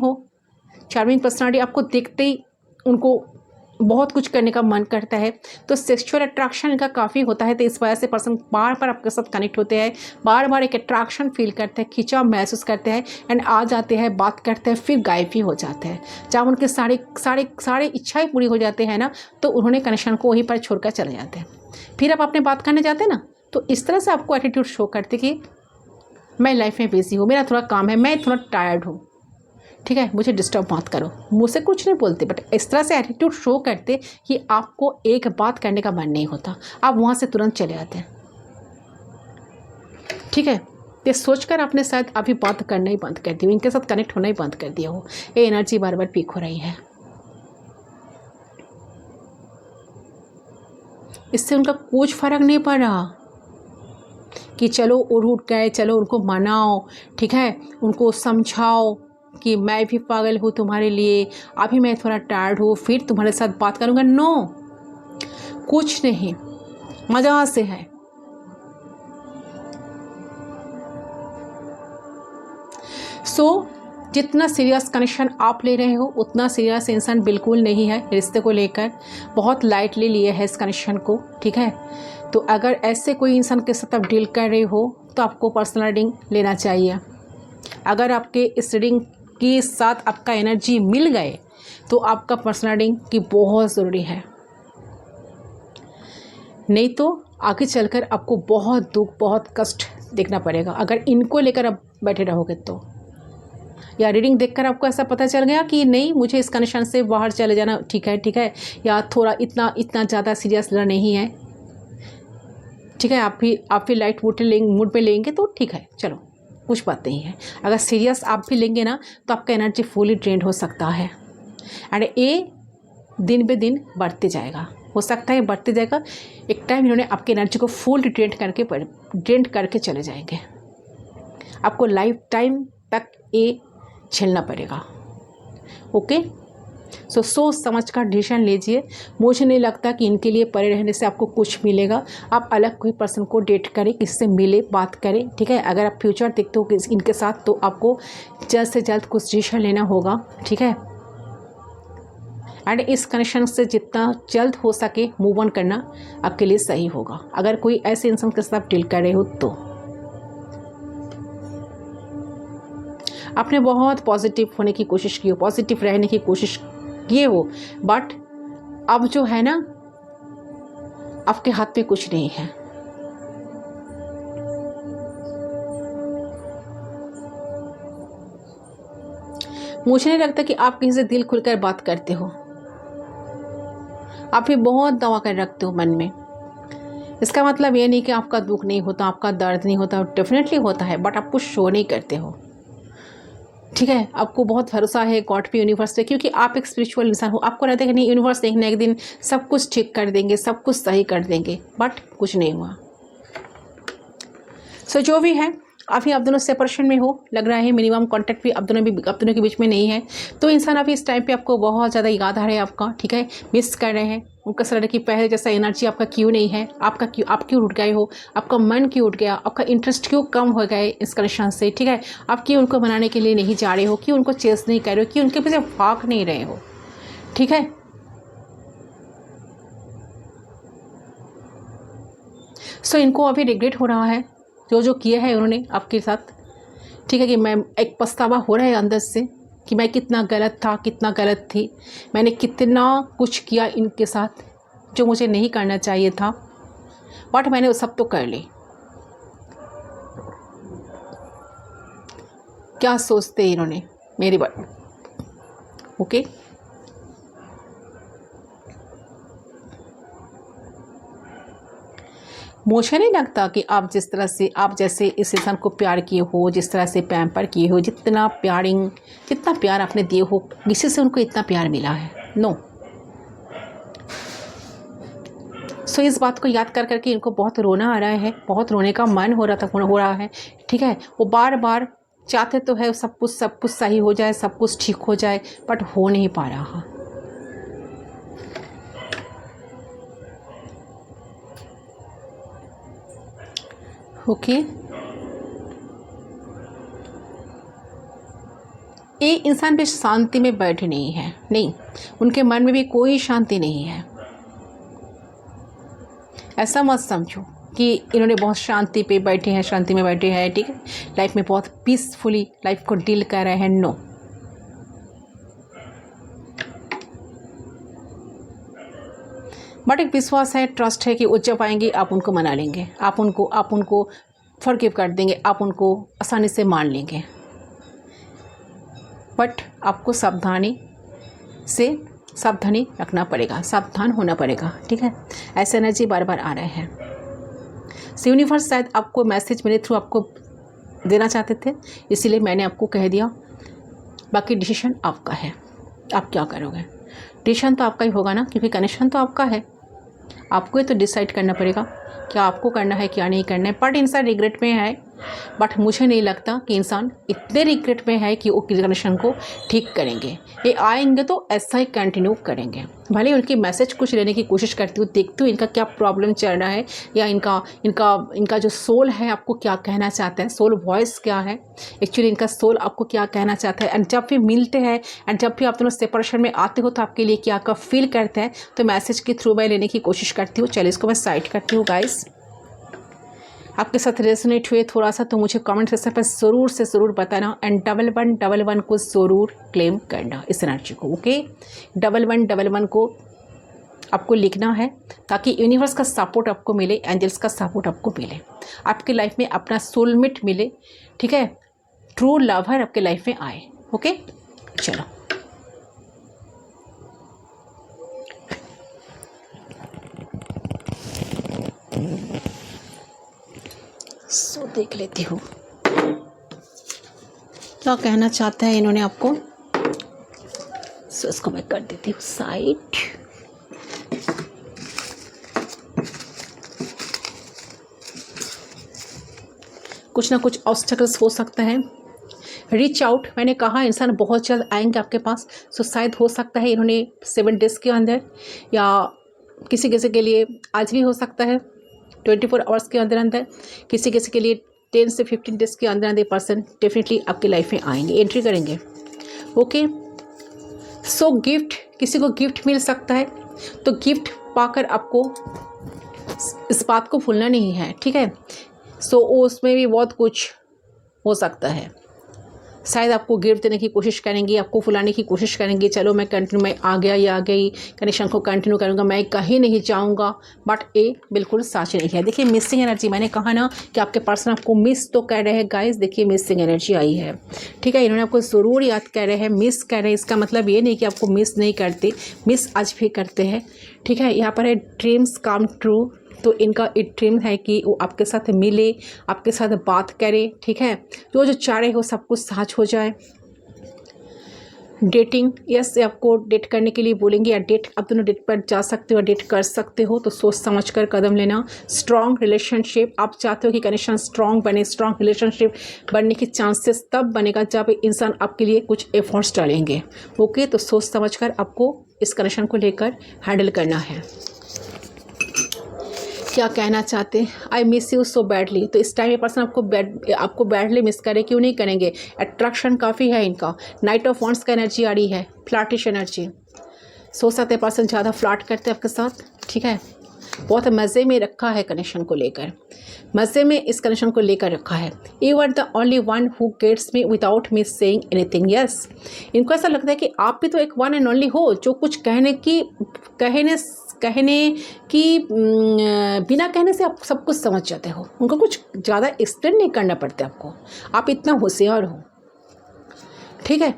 पर्सनालिटी, आपको देखते ही उनको बहुत कुछ करने का मन करता है, तो सेक्सुअल अट्रैक्शन इनका काफ़ी होता है। तो इस वजह से पर्सन बार बार आपके साथ कनेक्ट होते हैं, बार बार एक अट्रैक्शन फील करते हैं, खिंचाव महसूस करते हैं, एंड आ जाते हैं, बात करते हैं, फिर गायब ही हो जाते हैं। जब उनके सारे इच्छाएं पूरी हो जाते हैं ना, तो उन्होंने कनेक्शन को वहीं पर छोड़कर चले जाते हैं। फिर आप अपने बात करने जाते हैं ना, तो इस तरह से आपको एटीट्यूड शो करते कि मैं लाइफ में बिजी हूँ, मेरा थोड़ा काम है, मैं थोड़ा टायर्ड हूँ, ठीक है, मुझे डिस्टर्ब मत करो। मुझसे कुछ नहीं बोलते, बट इस तरह से एटीट्यूड शो करते कि आपको एक बात करने का मन नहीं होता, आप वहाँ से तुरंत चले आते हैं। ठीक है, ये सोचकर आपने शायद अभी बात करना ही बंद कर दी हो, इनके साथ कनेक्ट होना ही बंद कर दिया हो। ये एनर्जी बार बार पीक हो रही है। इससे उनका कुछ फर्क नहीं पड़ रहा कि चलो उठ गए, चलो उनको मनाओ, ठीक है, उनको समझाओ कि मैं भी पागल हूँ तुम्हारे लिए, अभी मैं थोड़ा टायर्ड हूँ, फिर तुम्हारे साथ बात करूँगा। नो, कुछ नहीं, मज़ा से है। सो जितना सीरियस कनेक्शन आप ले रहे हो, उतना सीरियस इंसान बिल्कुल नहीं है रिश्ते को लेकर, बहुत लाइटली लिए है इस कनेक्शन को। ठीक है, तो अगर ऐसे कोई इंसान के साथ आप डील कर रहे हो, तो आपको पर्सनल रीडिंग लेना चाहिए। अगर आपके इस रीडिंग के साथ आपका एनर्जी मिल गए, तो आपका पर्सनल रीडिंग की बहुत ज़रूरी है, नहीं तो आगे चलकर आपको बहुत दुख, बहुत कष्ट देखना पड़ेगा अगर इनको लेकर आप बैठे रहोगे तो। या रीडिंग देखकर आपको ऐसा पता चल गया कि नहीं, मुझे इस कनेक्शन से बाहर चले जाना ठीक है, या थोड़ा इतना ज़्यादा सीरियस नहीं है, ठीक है, आप भी लाइट मूड पे लेंगे तो ठीक है, चलो कुछ बात नहीं है। अगर सीरियस आप भी लेंगे ना, तो आपका एनर्जी फुली ड्रेन्ड हो सकता है, एंड ये दिन पे दिन बढ़ते जाएगा, हो सकता है बढ़ते जाएगा। एक टाइम इन्होंने आपके एनर्जी को फुल ड्रेंड करके चले जाएंगे, आपको लाइफ टाइम तक ये झेलना पड़ेगा। ओके, सोच समझ कर डिसीजन लीजिए। मुझे नहीं लगता कि इनके लिए परे रहने से आपको कुछ मिलेगा। आप अलग कोई पर्सन को डेट करें, किससे मिले, बात करें, ठीक है। अगर आप फ्यूचर देखते हो इनके साथ, तो आपको जल्द से जल्द कुछ डिसीजन लेना होगा, ठीक है। एंड इस कनेक्शन से जितना जल्द हो सके मूव ऑन करना आपके लिए सही होगा, अगर कोई ऐसे इंसान के साथ डील कर रहे हो तो। आपने बहुत पॉजिटिव होने की कोशिश की हो, पॉजिटिव रहने की कोशिश किए हो, बट अब जो है ना, आपके हाथ में कुछ नहीं है। मुझे नहीं लगता कि आप किसी से दिल खुलकर बात करते हो, आप भी बहुत दवा कर रखते हो मन में। इसका मतलब ये नहीं कि आपका दुख नहीं होता, आपका दर्द नहीं होता, डेफिनेटली होता है, बट आप कुछ शो नहीं करते हो, ठीक है। आपको बहुत भरोसा है गॉड पे, यूनिवर्स पे, क्योंकि आप एक स्पिरिचुअल इंसान हो। आपको रहता है कि नहीं, यूनिवर्स एक ना एक दिन सब कुछ ठीक कर देंगे, सब कुछ सही कर देंगे, बट कुछ नहीं हुआ। सो जो भी है, अभी आप दोनों सेपरेशन में हो, लग रहा है मिनिमम कांटेक्ट भी आप दोनों के बीच में नहीं है। तो इंसान अभी इस टाइम पे आपको बहुत ज़्यादा याद आ रहा है आपका, ठीक है, मिस कर रहे हैं। उनका सर कि पहले जैसा एनर्जी आपका क्यों नहीं है, आप क्यों उठ गए हो, आपका मन क्यों उठ गया, आपका इंटरेस्ट क्यों कम हो गए इस कनेक्शन से, ठीक है। आप क्यों उनको मनाने के लिए नहीं जा रहे हो, क्यों उनको चेस नहीं कर रहे हो, क्यों उनके पीछे भाग नहीं रहे हो, ठीक है। सो इनको अभी रिग्रेट हो रहा है जो किया है उन्होंने आपके साथ, ठीक है, कि मैं एक पछतावा हो रहा है अंदर से कि मैं कितना गलत था, कितना गलत थी, मैंने कितना कुछ किया इनके साथ जो मुझे नहीं करना चाहिए था, बट मैंने वो सब तो कर ली। क्या सोचते इन्होंने मेरी बात, ओके। मुझे नहीं लगता कि आप जैसे इस इंसान को प्यार किए हो, जिस तरह से पैम्पर किए हो, जितना प्यार आपने दिए हो, किसी से उनको इतना प्यार मिला है, नो। सो इस बात को याद कर करके इनको बहुत रोना आ रहा है, बहुत रोने का मन हो रहा है, ठीक है। वो बार बार चाहते तो है सब कुछ सही हो जाए, सब कुछ ठीक हो जाए, बट हो नहीं पा रहा। ओके, ये इंसान भी शांति में बैठे नहीं है, नहीं, उनके मन में भी कोई शांति नहीं है। ऐसा मत समझो कि इन्होंने बहुत शांति पे बैठे हैं, शांति में बैठे हैं, ठीक है, लाइफ में बहुत पीसफुली लाइफ को डील कर रहे हैं। नो, बट एक विश्वास है, ट्रस्ट है कि वो जब आएंगे आप उनको मना लेंगे, आप उनको फॉरगिव कर देंगे, आप उनको आसानी से मान लेंगे। बट आपको सावधानी रखना पड़ेगा, सावधान होना पड़ेगा, ठीक है। ऐसे एनर्जी बार बार आ रहे हैं। यूनिवर्स शायद आपको मैसेज मेरे थ्रू आपको देना चाहते थे, इसीलिए मैंने आपको कह दिया। बाकी डिसीजन आपका है, आप क्या करोगे। डिसीजन तो आपका ही होगा ना, क्योंकि कनेक्शन तो आपका है। आपको ही तो डिसाइड करना पड़ेगा क्या आपको करना है, क्या नहीं करना है। बट इंसान रिग्रेट में है, बट मुझे नहीं लगता कि इंसान इतने रिग्रेट में है कि वो कनेक्शन को ठीक करेंगे। ये आएंगे तो ऐसा ही कंटिन्यू करेंगे। भले उनकी मैसेज कुछ लेने की कोशिश करती हूँ, देखती हूँ इनका क्या प्रॉब्लम चल रहा है, या इनका जो सोल है आपको क्या कहना चाहता है, सोल वॉइस क्या है, एक्चुअली इनका सोल आपको क्या कहना चाहता है। एंड जब भी मिलते हैं एंड जब भी आप दोनों सेपरेशन में आते हो तो आपके लिए क्या का फील करते हैं, तो मैसेज के थ्रू मैं लेने की कोशिश करती हूँ। चलिए इसको मैं साइड करती हूँ। गाइस, आपके साथ रेजोनेट हुए थोड़ा सा तो मुझे कमेंट सेक्शन पर ज़रूर से ज़रूर बताना। एंड 1111 को ज़रूर क्लेम करना इस एनर्जी को, ओके। 1111 को आपको लिखना है ताकि यूनिवर्स का सपोर्ट आपको मिले, एंजल्स का सपोर्ट आपको मिले, आपकी लाइफ में अपना सोलमेट मिले, ठीक है, ट्रू लवर आपके लाइफ में आए, ओके। चलो सो देख लेती हूँ क्या कहना चाहते हैं इन्होंने आपको। सो इसको मैं कर देती हूँ साइड। कुछ ना कुछ ऑब्स्टेकल्स हो सकता है। रीच आउट, मैंने कहा इंसान बहुत जल्द आएंगे आपके पास। सो शायद हो सकता है इन्होंने 7 डेज़ के अंदर, या किसी किसी के लिए आज भी हो सकता है 24 आवर्स के अंदर अंदर, किसी किसी के लिए 10 से 15 डेज़ के अंदर अंदर पर्सन डेफिनेटली आपकी लाइफ में आएंगे, एंट्री करेंगे, ओके। सो गिफ्ट, किसी को गिफ्ट मिल सकता है, तो गिफ्ट पाकर आपको इस बात को भूलना नहीं है, ठीक है। सो उसमें भी बहुत कुछ हो सकता है। शायद आपको गिफ्ट देने की कोशिश करेंगी, आपको फुलाने की कोशिश करेंगी, चलो मैं कंटिन्यू, मैं आ गया या आ गई, कनेक्शन को कंटिन्यू करूँगा, मैं कहीं नहीं जाऊँगा। बट ये बिल्कुल सच नहीं है। देखिए मिसिंग एनर्जी, मैंने कहा ना कि आपके पर्सन आपको मिस तो कर रहे हैं। गाइस देखिए मिसिंग एनर्जी आई है, ठीक है। इन्होंने आपको ज़रूर याद कर रहे हैं, मिस कर रहे हैं। इसका मतलब ये नहीं कि आपको मिस नहीं करते, मिस आज भी करते हैं, ठीक है। यहाँ पर है ड्रीम्स कम ट्रू, तो इनका एक ड्रीम है कि वो आपके साथ मिले, आपके साथ बात करे, ठीक है। जो चाह रहे हो सब कुछ सच हो जाए। डेटिंग, यस, आपको डेट करने के लिए बोलेंगे, या डेट आप दोनों डेट पर जा सकते हो, डेट कर सकते हो, तो सोच समझ कर कदम लेना। स्ट्रॉन्ग रिलेशनशिप, आप चाहते हो कि कनेक्शन स्ट्रॉन्ग बने, स्ट्रॉन्ग रिलेशनशिप बनने की चांसेस तब बनेगा जब इंसान आपके लिए कुछ एफर्ट्स डालेंगे, ओके। तो सोच समझ कर आपको इस कनेक्शन को लेकर हैंडल करना है। क्या कहना चाहते हैं, I miss you so badly, तो इस टाइम ये पर्सन आपको बैडली मिस करे, क्यों नहीं करेंगे। अट्रैक्शन काफ़ी है इनका। नाइट ऑफ वॉन्ड्स का एनर्जी आ रही है, फ्लर्टिश एनर्जी। सो सकते पर्सन ज़्यादा फ्लर्ट करते हैं आपके साथ, ठीक है। बहुत मज़े में रखा है कनेक्शन को लेकर, मज़े में इस कनेक्शन को लेकर रखा है। You are the only one who gets me without me saying anything, yes. इनको ऐसा लगता है कि आप भी तो एक वन एंड ओनली हो जो कुछ कहने की बिना कहने से आप सब कुछ समझ जाते हो। उनको कुछ ज़्यादा एक्सप्लेन नहीं करना पड़ता आपको, आप इतना होशियार हो, ठीक है।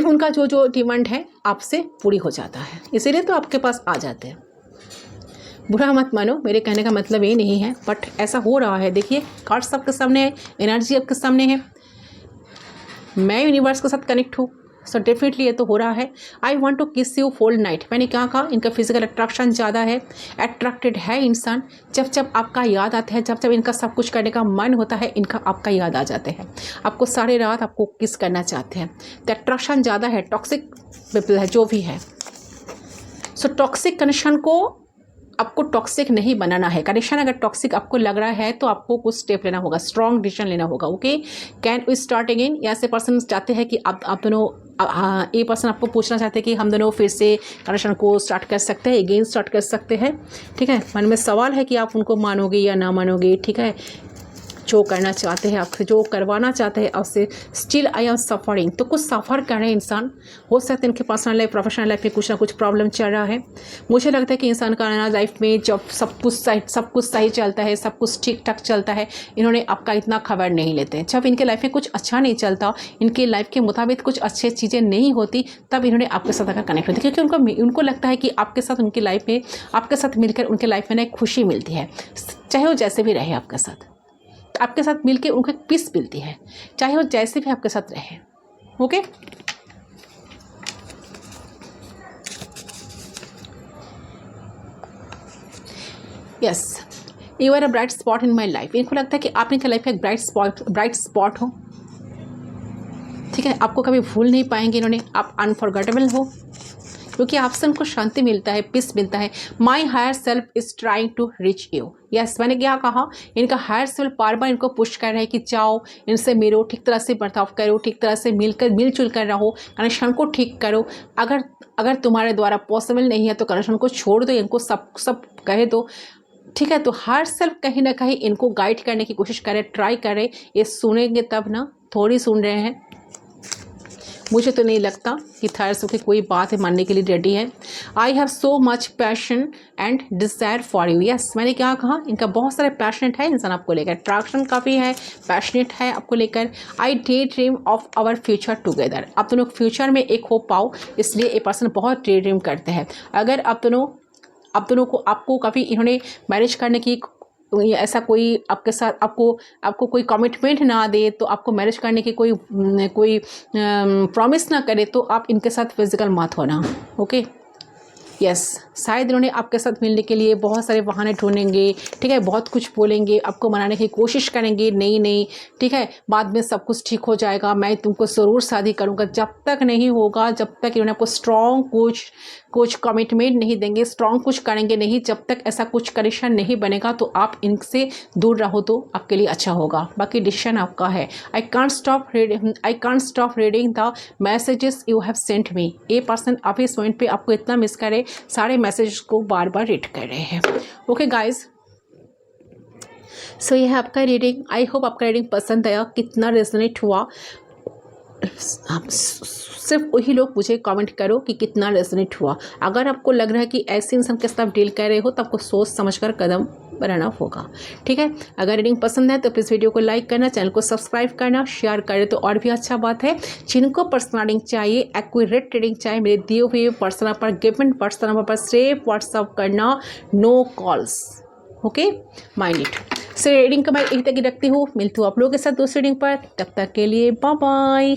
उनका जो डिमांड है आपसे पूरी हो जाता है, इसीलिए तो आपके पास आ जाते हैं। बुरा मत मानो, मेरे कहने का मतलब ये नहीं है, बट ऐसा हो रहा है। देखिए कार्ड्स आपके सामने है, एनर्जी आपके सामने है, मैं यूनिवर्स के साथ कनेक्ट हूँ, सो डेफिनेटली ये तो हो रहा है। आई वॉन्ट टू किस यू होल नाइट, मैंने क्या कहा, इनका फिजिकल अट्रैक्शन ज़्यादा है, अट्रैक्टेड है इंसान। जब जब आपका याद आता है, जब जब इनका सब कुछ करने का मन होता है, इनका आपका याद आ जाते हैं, आपको सारे रात आपको किस करना चाहते हैं। तो अट्रैक्शन ज़्यादा है, टॉक्सिक पीपल है जो भी है। सो टॉक्सिक कनेक्शन को आपको टॉक्सिक नहीं बनाना है। कनेक्शन अगर टॉक्सिक आपको लग रहा है तो आपको कुछ स्टेप लेना होगा, स्ट्रॉन्ग डिसीजन लेना होगा। Okay, can we start again? ऐसे पर्सन चाहते हैं कि आप दोनों, ये पर्सन आपको पूछना चाहते हैं कि हम दोनों फिर से कनेक्शन को स्टार्ट कर सकते हैं, अगेन स्टार्ट कर सकते हैं। ठीक है, मन में सवाल है कि आप उनको मानोगे या ना मानोगे। ठीक है, जो करना चाहते हैं आपसे, जो करवाना चाहते हैं आपसे, स्टिल आई एम सफरिंग, तो कुछ सफ़र कर रहे हैं इंसान। हो सकता है इनके पर्सनल लाइफ, प्रोफेशनल लाइफ में कुछ ना कुछ प्रॉब्लम चल रहा है। मुझे लगता है कि इंसान का लाइफ में जब सब कुछ सही चलता है, सब कुछ ठीक ठाक चलता है, इन्होंने आपका इतना खबर नहीं लेते। जब इनके लाइफ में कुछ अच्छा नहीं चलता, इनके लाइफ के मुताबिक कुछ अच्छी चीज़ें नहीं होती, तब इन्होंने आपके साथ आकर कनेक्ट होती है, क्योंकि उनको लगता है कि आपके साथ उनकी लाइफ में, आपके साथ मिलकर उनके लाइफ में ना एक खुशी मिलती है। चाहे वो जैसे भी रहे आपके साथ, आपके साथ मिलके उनको एक पीस मिलती है, चाहे वो जैसे भी आपके साथ रहे। Okay, yes, you are a bright spot in my life. इनको लगता है कि आप इनके लाइफ में एक ब्राइट स्पॉट हो। ठीक है, आपको कभी भूल नहीं पाएंगे इन्होंने, आप अनफॉरगेटेबल हो, क्योंकि आपसे उनको शांति मिलता है, पीस मिलता है। My higher self is trying to reach you. Yes, मैंने क्या कहा, इनका हायर सेल्फ बार बार इनको पुश कर रहा है कि जाओ, इनसे मिलो, ठीक तरह से बर्ताव करो, ठीक तरह से मिलजुल कर रहो, कनेक्शन को ठीक करो। अगर तुम्हारे द्वारा पॉसिबल नहीं है तो कनेक्शन को छोड़ दो, इनको सब कह दो। ठीक है, तो हायर सेल्फ कहीं ना कहीं इनको गाइड करने की कोशिश करे, ट्राई करे। ये सुनेंगे तब ना, थोड़ी सुन रहे हैं। मुझे तो नहीं लगता कि थर्स की कोई बात है मानने के लिए रेडी है। I have so much passion and desire for you. Yes, मैंने क्या कहा, इनका बहुत सारे पैशनेट है इंसान आपको लेकर, अट्रैक्शन काफ़ी है, पैशनेट है आपको लेकर। I daydream of our future together. आप दोनों फ्यूचर में एक हो पाओ, इसलिए ये पर्सन बहुत डे ड्रीम करते हैं। अगर आप दोनों को, आपको कभी इन्होंने मैरिज करने की, ऐसा कोई आपके साथ आपको कोई कमिटमेंट ना दे, तो आपको मैरिज करने की कोई प्रॉमिस ना करे, तो आप इनके साथ फिजिकल मत होना। ओके, यस, शायद इन्होंने आपके साथ मिलने के लिए बहुत सारे बहाने ढूंढेंगे। ठीक है, बहुत कुछ बोलेंगे, आपको मनाने की कोशिश करेंगे, नहीं, ठीक है, बाद में सब कुछ ठीक हो जाएगा, मैं तुमको ज़रूर शादी करूँगा। जब तक नहीं होगा, जब तक इन्होंने आपको स्ट्रॉन्ग कुछ कमिटमेंट नहीं देंगे, स्ट्रॉन्ग कुछ करेंगे नहीं, जब तक ऐसा कुछ कनेक्शन नहीं बनेगा, तो आप इनसे दूर रहो तो आपके लिए अच्छा होगा। बाकी डिसीजन आपका है। I can't stop reading the messages you have sent me. ये पर्सन अभी इस पॉइंट पे आपको इतना मिस करे, सारे मैसेज को बार बार रीड कर रहे हैं। ओके गाइज, सो ये है आपका रीडिंग। आई होप आपका रीडिंग पसंद आया। कितना रेजोनेट हुआ, सिर्फ वही लोग मुझे कमेंट करो कि कितना रेजोनेट हुआ। अगर आपको लग रहा है कि ऐसे इंसान के साथ डील कर रहे हो, तो आपको सोच समझकर कदम बढ़ाना होगा। ठीक है, अगर रीडिंग पसंद है तो प्लीज़ वीडियो को लाइक करना, चैनल को सब्सक्राइब करना, शेयर करें तो और भी अच्छा बात है। जिनको पर्सनल रीडिंग चाहिए, एक्यूरेट रीडिंग चाहिए, मेरे दिए हुए पर्सनल पर, गिवन पर्सनल नंबर पर सिर्फ व्हाट्सअप करना, no calls. Okay, mind it. So reading का मैं यही तक रखती हूँ, मिलती हूँ आप लोगों के साथ दूसरी रीडिंग पर। तब तक के लिए बाय बाय।